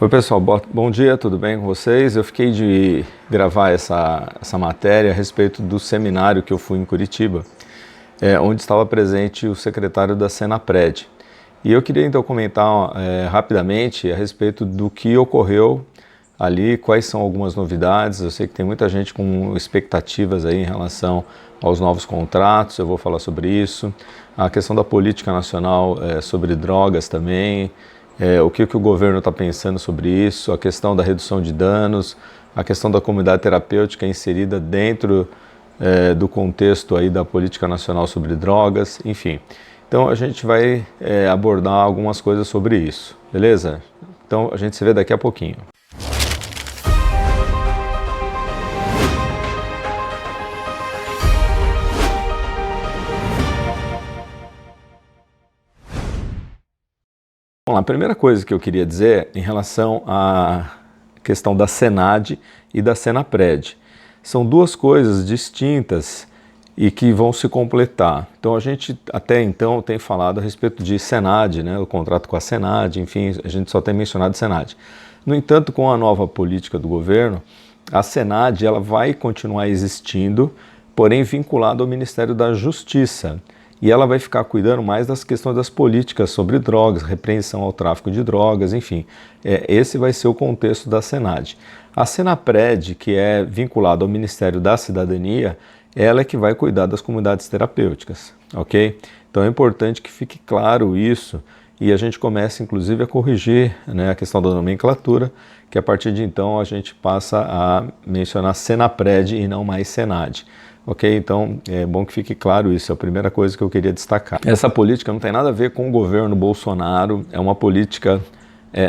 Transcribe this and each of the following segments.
Oi pessoal, bom dia, tudo bem com vocês? Eu fiquei de gravar essa matéria a respeito do seminário que eu fui em Curitiba, onde estava presente o secretário da Senapred. E eu queria então comentar rapidamente a respeito do que ocorreu ali, quais são algumas novidades. Eu sei que tem muita gente com expectativas aí em relação aos novos contratos, eu vou falar sobre isso. A questão da política nacional sobre drogas também. O que o governo está pensando sobre isso, a questão da redução de danos, a questão da comunidade terapêutica inserida dentro do contexto aí da política nacional sobre drogas, enfim. Então a gente vai abordar algumas coisas sobre isso, beleza? Então a gente se vê daqui a pouquinho. Bom, a primeira coisa que eu queria dizer em relação à questão da Senad e da Senapred. São duas coisas distintas e que vão se completar. Então a gente até então tem falado a respeito de Senad, né, o contrato com a Senad, enfim, a gente só tem mencionado Senad. No entanto, com a nova política do governo, a Senad ela vai continuar existindo, porém vinculada ao Ministério da Justiça. E ela vai ficar cuidando mais das questões das políticas sobre drogas, repreensão ao tráfico de drogas, enfim. Esse vai ser o contexto da Senad. A Senapred, que é vinculada ao Ministério da Cidadania, ela é que vai cuidar das comunidades terapêuticas, ok? Então é importante que fique claro isso e a gente comece, inclusive, a corrigir, né, a questão da nomenclatura, que a partir de então a gente passa a mencionar Senapred e não mais Senad. Ok? Então é bom que fique claro isso, é a primeira coisa que eu queria destacar. Essa política não tem nada a ver com o governo Bolsonaro, é uma política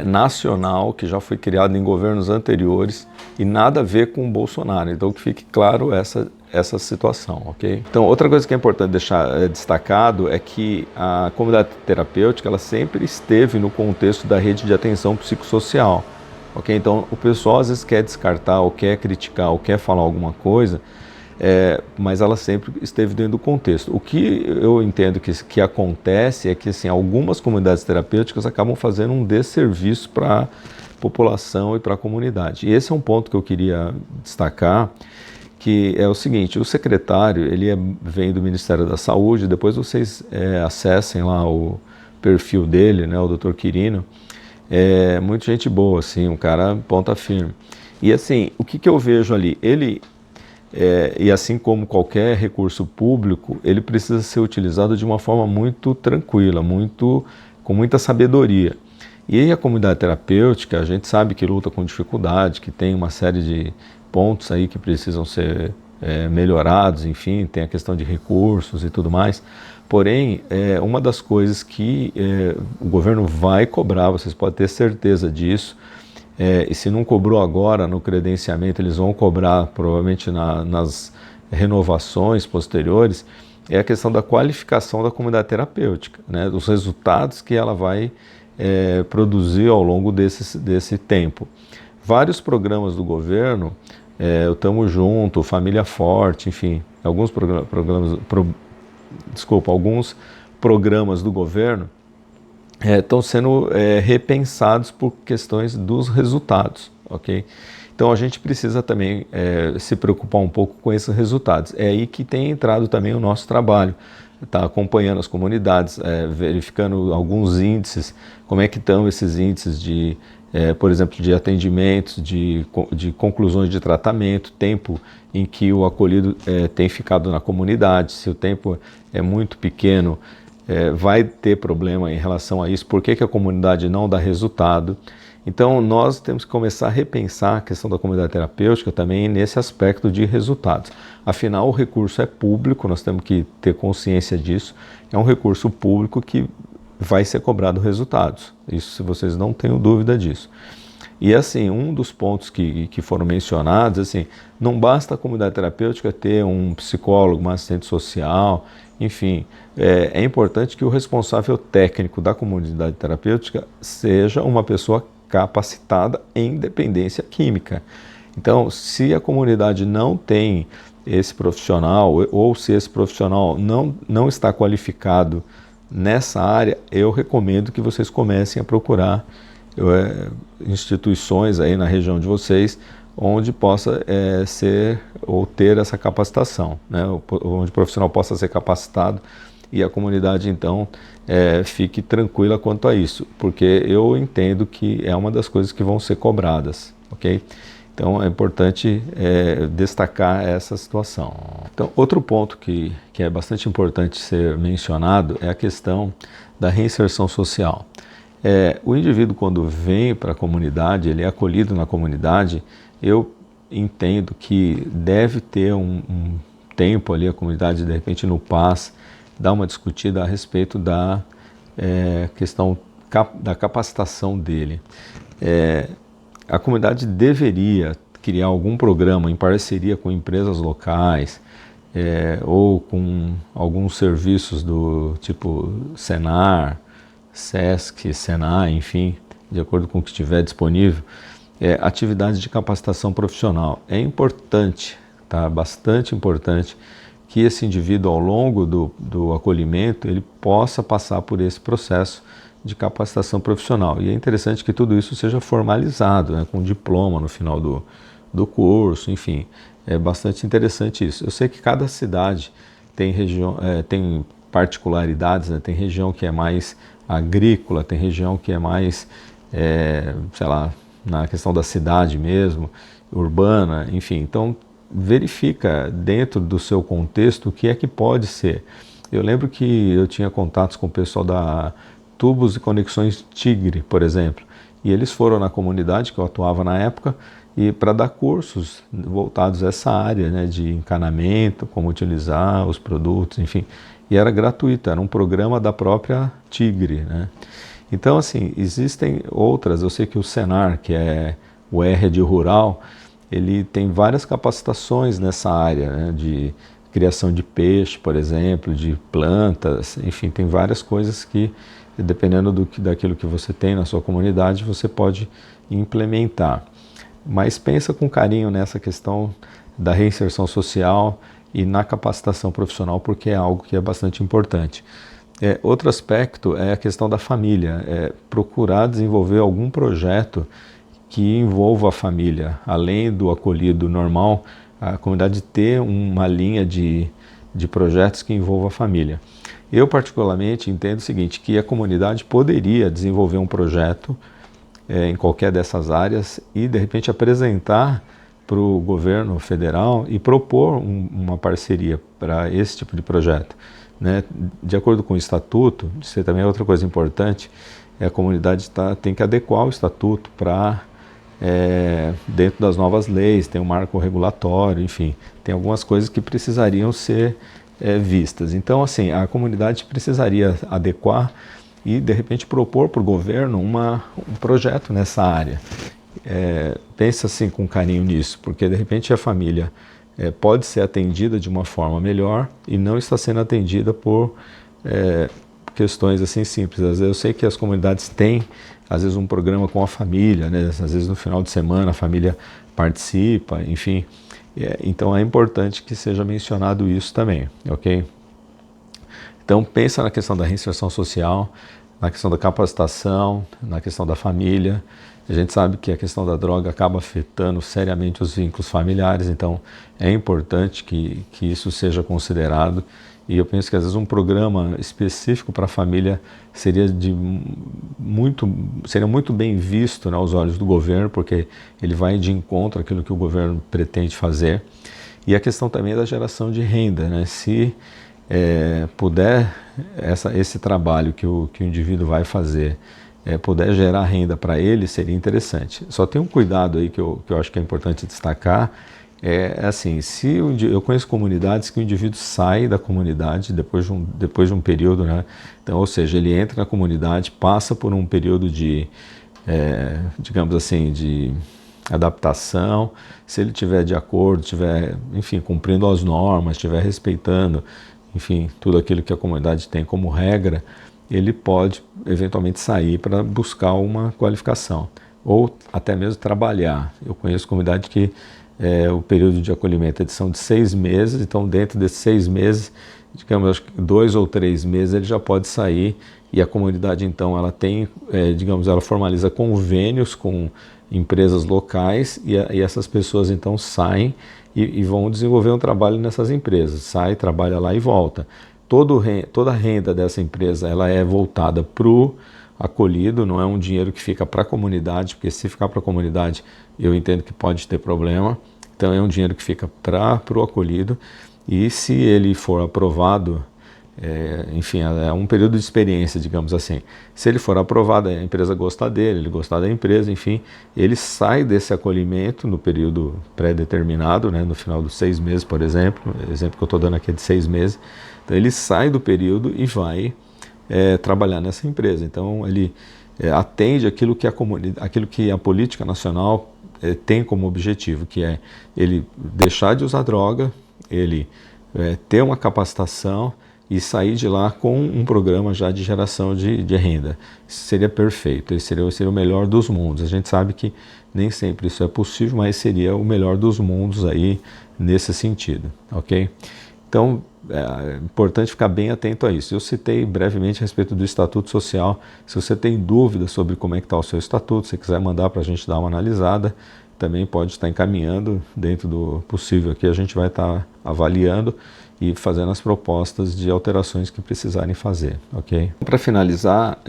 nacional que já foi criada em governos anteriores e nada a ver com o Bolsonaro, então que fique claro essa situação, ok? Então outra coisa que é importante deixar destacado é que a comunidade terapêutica ela sempre esteve no contexto da rede de atenção psicossocial, ok? Então o pessoal às vezes quer descartar ou quer criticar ou quer falar alguma coisa, mas ela sempre esteve dentro do contexto. O que eu entendo que acontece é que assim, algumas comunidades terapêuticas acabam fazendo um desserviço para a população e para a comunidade. E esse é um ponto que eu queria destacar, que é o seguinte: o secretário ele vem do Ministério da Saúde, depois vocês acessem lá o perfil dele, né, o Dr. Quirino, muita gente boa, assim, um cara ponta firme. E assim, o que eu vejo ali? E assim como qualquer recurso público, ele precisa ser utilizado de uma forma muito tranquila, com muita sabedoria. E aí a comunidade terapêutica, a gente sabe que luta com dificuldade, que tem uma série de pontos aí que precisam ser melhorados, enfim, tem a questão de recursos e tudo mais. Porém, uma das coisas que o governo vai cobrar, vocês podem ter certeza disso, e se não cobrou agora no credenciamento, eles vão cobrar provavelmente nas renovações posteriores, é a questão da qualificação da comunidade terapêutica, né, dos resultados que ela vai produzir ao longo desse tempo. Vários programas do governo, o Tamo Junto, Família Forte, enfim, alguns programas do governo estão sendo repensados por questões dos resultados, ok? Então a gente precisa também se preocupar um pouco com esses resultados. É aí que tem entrado também o nosso trabalho, tá acompanhando as comunidades, verificando alguns índices, como é que estão esses índices de, por exemplo, de atendimentos, de conclusões de tratamento, tempo em que o acolhido tem ficado na comunidade. Se o tempo é muito pequeno, vai ter problema em relação a isso, por que a comunidade não dá resultado. Então nós temos que começar a repensar a questão da comunidade terapêutica também nesse aspecto de resultados. Afinal, o recurso é público, nós temos que ter consciência disso, é um recurso público que vai ser cobrado resultados, isso se vocês não tenham dúvida disso. E assim, um dos pontos que foram mencionados, assim, não basta a comunidade terapêutica ter um psicólogo, um assistente social, enfim, é importante que o responsável técnico da comunidade terapêutica seja uma pessoa capacitada em dependência química. Então, se a comunidade não tem esse profissional, ou se esse profissional não está qualificado nessa área, eu recomendo que vocês comecem a procurar instituições aí na região de vocês onde possa ser ou ter essa capacitação, né? Onde o profissional possa ser capacitado e a comunidade então fique tranquila quanto a isso, porque eu entendo que é uma das coisas que vão ser cobradas, ok? Então é importante destacar essa situação. Então, outro ponto que é bastante importante ser mencionado é a questão da reinserção social. O indivíduo, quando vem para a comunidade, ele é acolhido na comunidade, eu entendo que deve ter um tempo ali, a comunidade, de repente, no PAS, dar uma discutida a respeito da questão da capacitação dele. A comunidade deveria criar algum programa em parceria com empresas locais ou com alguns serviços do tipo Senar, Sesc, Senai, enfim, de acordo com o que estiver disponível, atividades de capacitação profissional. É importante, tá? Bastante importante que esse indivíduo, ao longo do acolhimento, ele possa passar por esse processo de capacitação profissional. E é interessante que tudo isso seja formalizado, né, com diploma no final do curso, enfim, é bastante interessante isso. Eu sei que cada cidade tem tem particularidades, né, tem região que é mais agrícola, tem região que é mais, sei lá, na questão da cidade mesmo, urbana, enfim. Então, verifica dentro do seu contexto o que é que pode ser. Eu lembro que eu tinha contatos com o pessoal da Tubos e Conexões Tigre, por exemplo, e eles foram na comunidade que eu atuava na época e para dar cursos voltados a essa área, né, de encanamento, como utilizar os produtos, enfim, e era gratuito, era um programa da própria Tigre, né? Então, assim, existem outras, eu sei que o Senar, que é o R de rural, ele tem várias capacitações nessa área, né, de criação de peixe, por exemplo, de plantas, enfim, tem várias coisas que, dependendo daquilo que você tem na sua comunidade, você pode implementar. Mas pensa com carinho nessa questão da reinserção social e na capacitação profissional, porque é algo que é bastante importante. Outro aspecto é a questão da família, procurar desenvolver algum projeto que envolva a família, além do acolhido normal, a comunidade ter uma linha de projetos que envolva a família. Eu particularmente entendo o seguinte, que a comunidade poderia desenvolver um projeto em qualquer dessas áreas e de repente apresentar para o governo federal e propor uma parceria para esse tipo de projeto, né? De acordo com o estatuto, isso também é outra coisa importante, a comunidade tem que adequar o estatuto para dentro das novas leis, tem um marco regulatório, enfim, tem algumas coisas que precisariam ser vistas. Então, assim, a comunidade precisaria adequar e, de repente, propor para o governo um projeto nessa área. Pensa, assim, com carinho nisso, porque, de repente, a família pode ser atendida de uma forma melhor e não está sendo atendida por questões, assim, simples. Às vezes, eu sei que as comunidades têm, às vezes, um programa com a família, né? Às vezes, no final de semana, a família participa, enfim. Então, é importante que seja mencionado isso também, ok? Então, pensa na questão da reinserção social, na questão da capacitação, na questão da família. A gente sabe que a questão da droga acaba afetando seriamente os vínculos familiares, então é importante que isso seja considerado. E eu penso que às vezes um programa específico para a família seria muito bem visto, né, aos olhos do governo, porque ele vai de encontro àquilo que o governo pretende fazer. E a questão também da geração de renda, né? Se puder esse trabalho que o indivíduo vai fazer, puder gerar renda para ele, seria interessante. Só tem um cuidado aí que eu acho que é importante destacar, assim, eu conheço comunidades que o indivíduo sai da comunidade depois de um período, né? Então, ou seja, ele entra na comunidade, passa por um período de, digamos assim, de adaptação. Se ele estiver de acordo, estiver, enfim, cumprindo as normas, estiver respeitando, enfim, tudo aquilo que a comunidade tem como regra, ele pode eventualmente sair para buscar uma qualificação ou até mesmo trabalhar. Eu conheço comunidade que o período de acolhimento são de 6 meses, então dentro desses 6 meses, digamos, acho que 2 ou 3 meses ele já pode sair e a comunidade então ela tem, digamos, ela formaliza convênios com empresas locais e essas pessoas então saem e vão desenvolver um trabalho nessas empresas, sai, trabalha lá e volta. Toda a renda dessa empresa ela é voltada para o acolhido, não é um dinheiro que fica para a comunidade, porque se ficar para a comunidade eu entendo que pode ter problema, então é um dinheiro que fica para o acolhido, e se ele for aprovado, enfim, é um período de experiência, digamos assim. Se ele for aprovado, a empresa gostar dele, ele gostar da empresa, enfim, ele sai desse acolhimento no período pré-determinado, né, no final dos 6 meses, por exemplo, o exemplo que eu estou dando aqui é de 6 meses, então ele sai do período e vai trabalhar nessa empresa. Então ele atende aquilo que a política nacional tem como objetivo, que é ele deixar de usar droga, ele ter uma capacitação e sair de lá com um programa já de geração de renda. Isso seria perfeito, esse seria o melhor dos mundos. A gente sabe que nem sempre isso é possível, mas seria o melhor dos mundos aí nesse sentido, ok? Então, é importante ficar bem atento a isso. Eu citei brevemente a respeito do Estatuto Social. Se você tem dúvidas sobre como é que está o seu estatuto, se quiser mandar para a gente dar uma analisada, também pode estar encaminhando dentro do possível aqui. A gente vai estar avaliando e fazendo as propostas de alterações que precisarem fazer, ok? Para finalizar,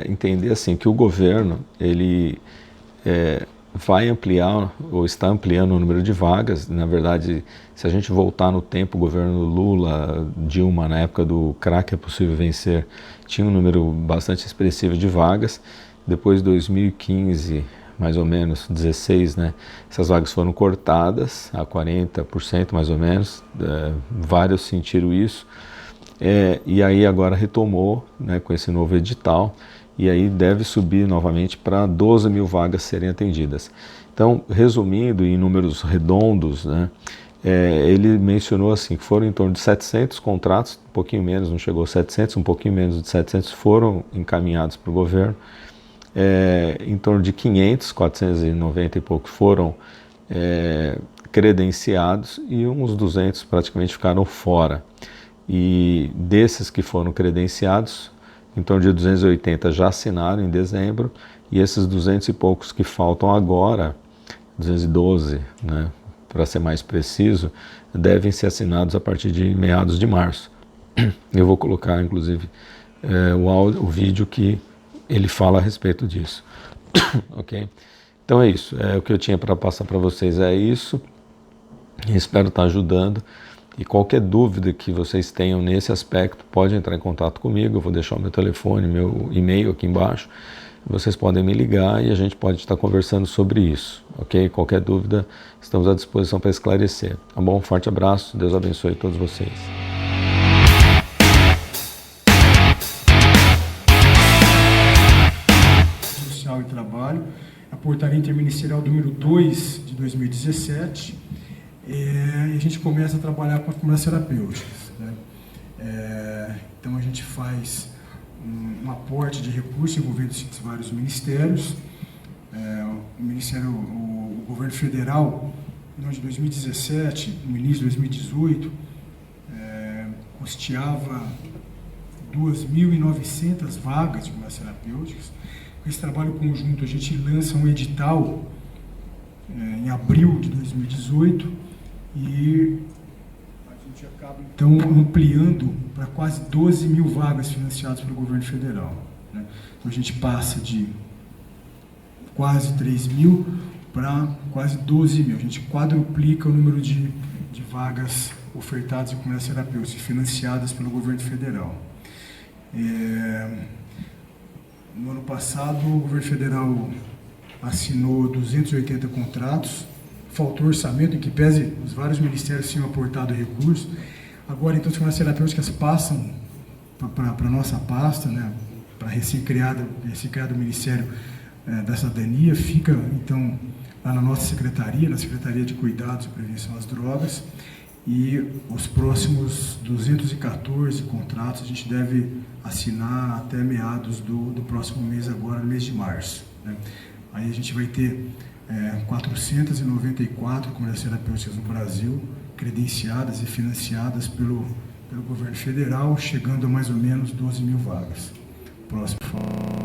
entender assim que o governo ele vai ampliar ou está ampliando o número de vagas. Na verdade, se a gente voltar no tempo, o governo Lula, Dilma, na época do crack é possível vencer, tinha um número bastante expressivo de vagas. Depois de 2015, mais ou menos, 16, né, essas vagas foram cortadas a 40% mais ou menos, vários sentiram isso, e aí agora retomou, né, com esse novo edital, e aí deve subir novamente para 12 mil vagas serem atendidas. Então, resumindo em números redondos, né, ele mencionou assim, que foram em torno de 700 contratos, um pouquinho menos, não chegou a 700, um pouquinho menos de 700 foram encaminhados para o governo, em torno de 500, 490 e poucos foram credenciados e uns 200 praticamente ficaram fora. E desses que foram credenciados, em torno de 280 já assinaram em dezembro, e esses 200 e poucos que faltam agora, 212, né, para ser mais preciso, devem ser assinados a partir de meados de março. Eu vou colocar, inclusive, o vídeo que ele fala a respeito disso. Ok? Então é isso, o que eu tinha para passar para vocês é isso. Espero estar ajudando. E qualquer dúvida que vocês tenham nesse aspecto, pode entrar em contato comigo. Eu vou deixar o meu telefone, meu e-mail aqui embaixo. Vocês podem me ligar e a gente pode estar conversando sobre isso, ok? Qualquer dúvida, estamos à disposição para esclarecer. Tá bom? Um forte abraço, Deus abençoe todos vocês. Social e Trabalho, a portaria interministerial número 2 de 2017, e a gente começa a trabalhar com as comunidades terapêuticas, né? Então a gente faz um aporte de recursos envolvendo esses vários ministérios. O governo federal, no ano de 2017, no início de 2018, custeava 2.900 vagas de comunidades terapêuticas. Com esse trabalho conjunto, a gente lança um edital em abril de 2018, e a gente acaba, então, ampliando para quase 12 mil vagas financiadas pelo governo federal, né? Então, a gente passa de quase 3 mil para quase 12 mil. A gente quadruplica o número de vagas ofertadas em comunidades terapêuticas financiadas pelo governo federal. No ano passado, o governo federal assinou 280 contratos, faltou orçamento, em que pese os vários ministérios tinham aportado recursos. Agora, então, as comunidades terapêuticas passam para a nossa pasta, né, para recém-criado Ministério da Cidadania, fica, então, lá na nossa secretaria, na Secretaria de Cuidados e Prevenção às Drogas, e os próximos 214 contratos a gente deve assinar até meados do próximo mês, agora, mês de março, né? Aí a gente vai ter 494 comunidades terapêuticas no Brasil, credenciadas e financiadas pelo governo federal, chegando a mais ou menos 12 mil vagas. Próximo.